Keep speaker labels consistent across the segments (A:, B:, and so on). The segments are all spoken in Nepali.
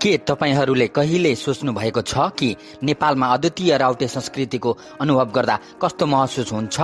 A: के तपाईहरूले कहिले सोच्नु भएको छ कि नेपालमा अद्वितीय राउटे संस्कृतिको अनुभव गर्दा कस्तो महसुस हुन्छ?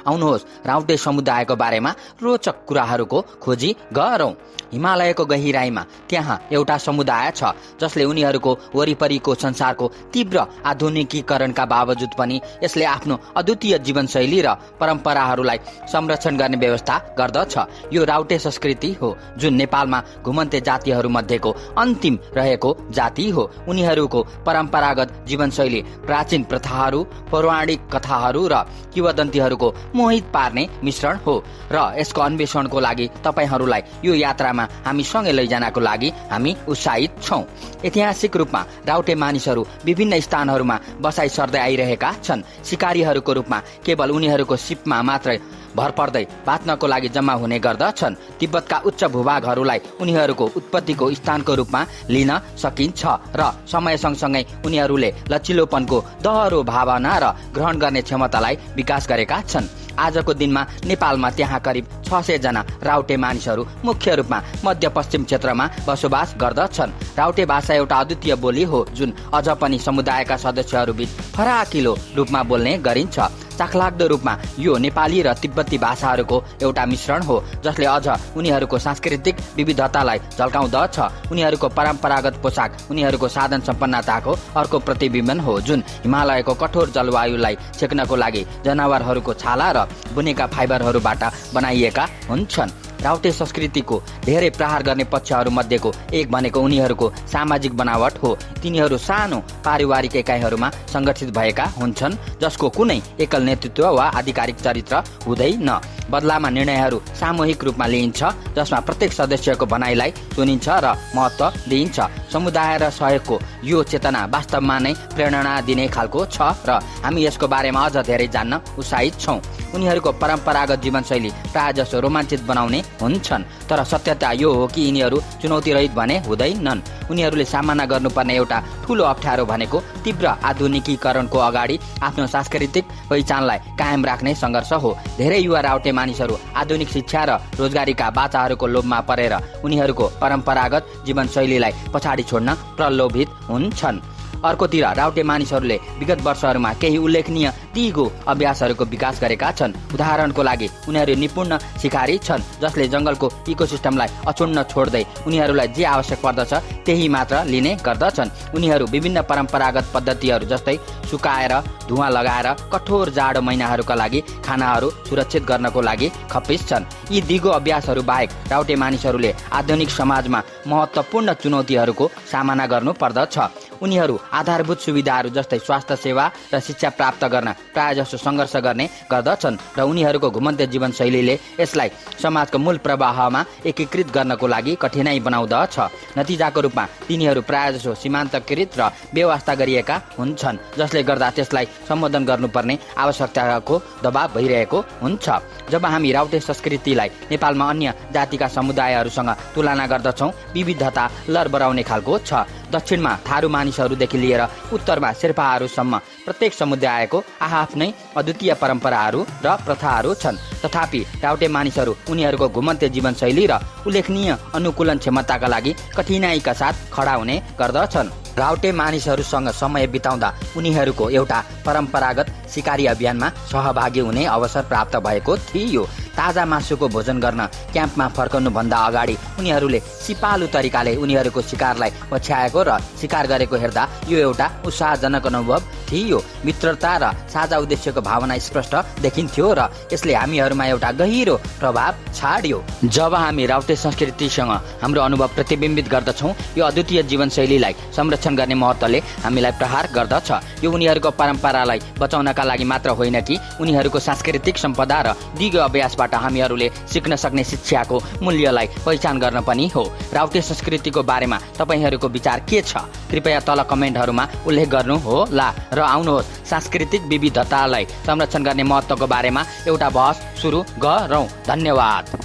A: आउनुहोस् राउटे समुदायको बारेमा रोचक कुराहरूको खोजी गरौं। हिमालयको गहिराईमा त्यहाँ एउटा समुदाय छ जसले उनीहरूको वरिपरिको संसारको तीव्र आधुनिकीकरणका बावजुद पनि यसले आफ्नो अद्वितीय जीवनशैली र परम्पराहरूलाई संरक्षण गर्ने व्यवस्था गर्दछ। यो राउटे संस्कृति हो जुन नेपालमा घुमन्ते जातिहरू मध्येको अन्तिम रहेको जाति हो। उनीहरूको परम्परागत जीवनशैली प्राचीन प्रथाहरू, पौराणिक कथाहरू र किंवदन्तीहरूको मोहित पार्ने मिश्रण हो र यसको अन्वेषणको लागि तपाईहरूलाई यो यात्रामा हामी सँगै लैजानको लागि हामी उत्साहित छौं। ऐतिहासिक रूपमा राउटे मानिसहरू विभिन्न स्थानहरूमा बसाई सर्दै आइरहेका छन्। शिकारीहरूको रूपमा केवल उनीहरूको सिपमा मात्रै भर पर्दै बाँच्नको लागि जम्मा हुने गर्दछन्। तिब्बतका उच्च भूभागहरूलाई उनीहरूको उत्पत्तिको स्थानको रूपमा लिन सकिन्छ र समय सँगसँगै उनीहरूले लचिलोपनको दह्रो भावना र ग्रहण गर्ने क्षमतालाई विकास गरेका छन्। आजको दिनमा नेपालमा त्यहाँ करिब 600 जना राउटे मानिसहरू मुख्य रूपमा मध्यपश्चिम क्षेत्रमा बसोबास गर्दछन्। राउटे भाषा एउटा अद्वितीय बोली हो जुन अझ पनि समुदायका सदस्यहरूबीच फराकिलो रूपमा बोल्ने गरिन्छ। चाखलाग्दो रूपमा यो नेपाली र तिब्बती भाषाहरूको एउटा मिश्रण हो जसले अझ उनीहरूको सांस्कृतिक विविधतालाई झल्काउँदछ। उनीहरूको परम्परागत पोसाक उनीहरूको साधन सम्पन्नताको अर्को प्रतिबिम्बन हो जुन हिमालयको कठोर जलवायुलाई छेक्नको लागि जनावरहरूको छाला र बुनेका फाइबरहरूबाट बनाइएका हुन्छन्। राउटे संस्कृतिको धेरै प्रहार गर्ने पक्षहरू मध्येको एक भनेको उनीहरूको सामाजिक बनावट हो। तिनीहरू सानो पारिवारिक एकाइहरूमा संगठित भएका हुन्छन् जसको कुनै एकल नेतृत्व वा आधिकारिक चरित्र हुँदैन। बदलामा निर्णयहरू सामूहिक रूपमा लिइन्छ जसमा प्रत्येक सदस्यको भनाइलाई सुनिन्छ र महत्त्व दिइन्छ। समुदाय र सहयोगको यो चेतना वास्तवमा नै प्रेरणा दिने खालको छ र हामी यसको बारेमा अझ धेरै जान्न उत्साहित छौं। उनीहरूको परम्परागत जीवनशैली प्रायजसो रोमाञ्चित बनाउने हुन्छन् तर सत्यता यो हो कि यिनीहरू चुनौतीरहित भने हुँदैनन्। उनीहरूले सामना गर्नुपर्ने एउटा ठूलो अप्ठ्यारो भनेको तीव्र आधुनिकीकरणको अगाडि आफ्नो सांस्कृतिक पहिचानलाई कायम राख्ने सङ्घर्ष हो। धेरै युवा राउटे मानिसहरू आधुनिक शिक्षा र रोजगारीका बाचाहरूको लोभमा परेर उनीहरूको परम्परागत जीवनशैलीलाई पछाडि छोड्न प्रलोभित हुन्छन्। अर्कोतिर राउटे मानिसहरूले विगत वर्षहरूमा केही उल्लेखनीय दिगो अभ्यासहरूको विकास गरेका छन्। उदाहरणको लागि उनीहरू निपुण शिकारी छन् जसले जंगलको इकोसिस्टमलाई अछुन्न छोड्दै उनीहरूलाई जे आवश्यक पर्दछ त्यही मात्र लिने गर्दछन्। उनीहरू विभिन्न परम्परागत पद्धतिहरू जस्तै सुकाएर धुवाँ लगाएर कठोर जाडो महिनाहरूका लागि खानाहरू सुरक्षित गर्नको लागि खप्पिस छन्। यी दिगो अभ्यासहरू बाहेक राउटे मानिसहरूले आधुनिक समाजमा महत्त्वपूर्ण चुनौतीहरूको सामना गर्नु पर्दछ। उनीहरू आधारभूत सुविधाहरू जस्तै स्वास्थ्य सेवा र शिक्षा प्राप्त गर्न प्रायजसो सङ्घर्ष गर्ने गर्दछन् र उनीहरूको घुमन्ते जीवनशैलीले यसलाई समाजको मूल प्रवाहमा एकीकृत गर्नको लागि कठिनाई बनाउँदछ। नतिजाको रूपमा तिनीहरू प्रायजसो सीमान्तकृत र व्यवस्था गरिएका हुन्छन् जसले गर्दा त्यसलाई सम्बोधन गर्नुपर्ने आवश्यकताको दबाव भइरहेको हुन्छ। जब हामी राउटे संस्कृतिलाई नेपालमा अन्य जातिका समुदायहरूसँग तुलना गर्दछौँ विविधता लरबराउने खालको छ। दक्षिणमा थारू मानिसहरूदेखि लिएर उत्तरमा शेर्पाहरूसम्म प्रत्येक समुदायको आफ्नै अद्वितीय परम्पराहरू र प्रथाहरू छन्। तथापि राउटे मानिसहरू उनीहरूको घुमन्ते जीवनशैली र उल्लेखनीय अनुकूलन क्षमताका लागि कठिनाइका साथ खडा हुने गर्दछन्। राउटे मानिसहरूसँग समय बिताउँदा उनीहरूको एउटा परम्परागत शिकारी अभियानमा सहभागी हुने अवसर प्राप्त भएको थियो। ताजा मासुको भोजन गर्न क्याम्पमा फर्कनुभन्दा अगाडि उनीहरूले सिपालु तरिकाले उनीहरूको शिकारलाई पछ्याएको र शिकार गरेको हेर्दा यो एउटा उत्साहजनक अनुभव थियो। मित्रता र साझा उद्देश्यको भावना स्पष्ट देखिन्थ्यो र यसले हामीहरूमा एउटा गहिरो प्रभाव छाड्यो। जब हामी राउटे संस्कृतिसँग हाम्रो अनुभव प्रतिबिम्बित गर्दछौँ यो अद्वितीय जीवनशैलीलाई संरक्षण गर्ने महत्त्वले हामीलाई प्रहार गर्दछ। यो उनीहरूको परम्परालाई बचाउनका लागि मात्र होइन कि उनीहरूको सांस्कृतिक सम्पदा र दिगो अभ्यासबाट हामीहरूले सिक्न सक्ने शिक्षाको मूल्यलाई पहिचान गर्न पनि हो। राउटे संस्कृतिको बारेमा तपाईहरूको विचार के छ? कृपया तल कमेन्टहरूमा उल्लेख गर्नु होला र आउनुहोस् सांस्कृतिक विविधतालाई संरक्षण गर्ने महत्त्वको बारेमा एउटा बहस सुरु गरौँ। धन्यवाद।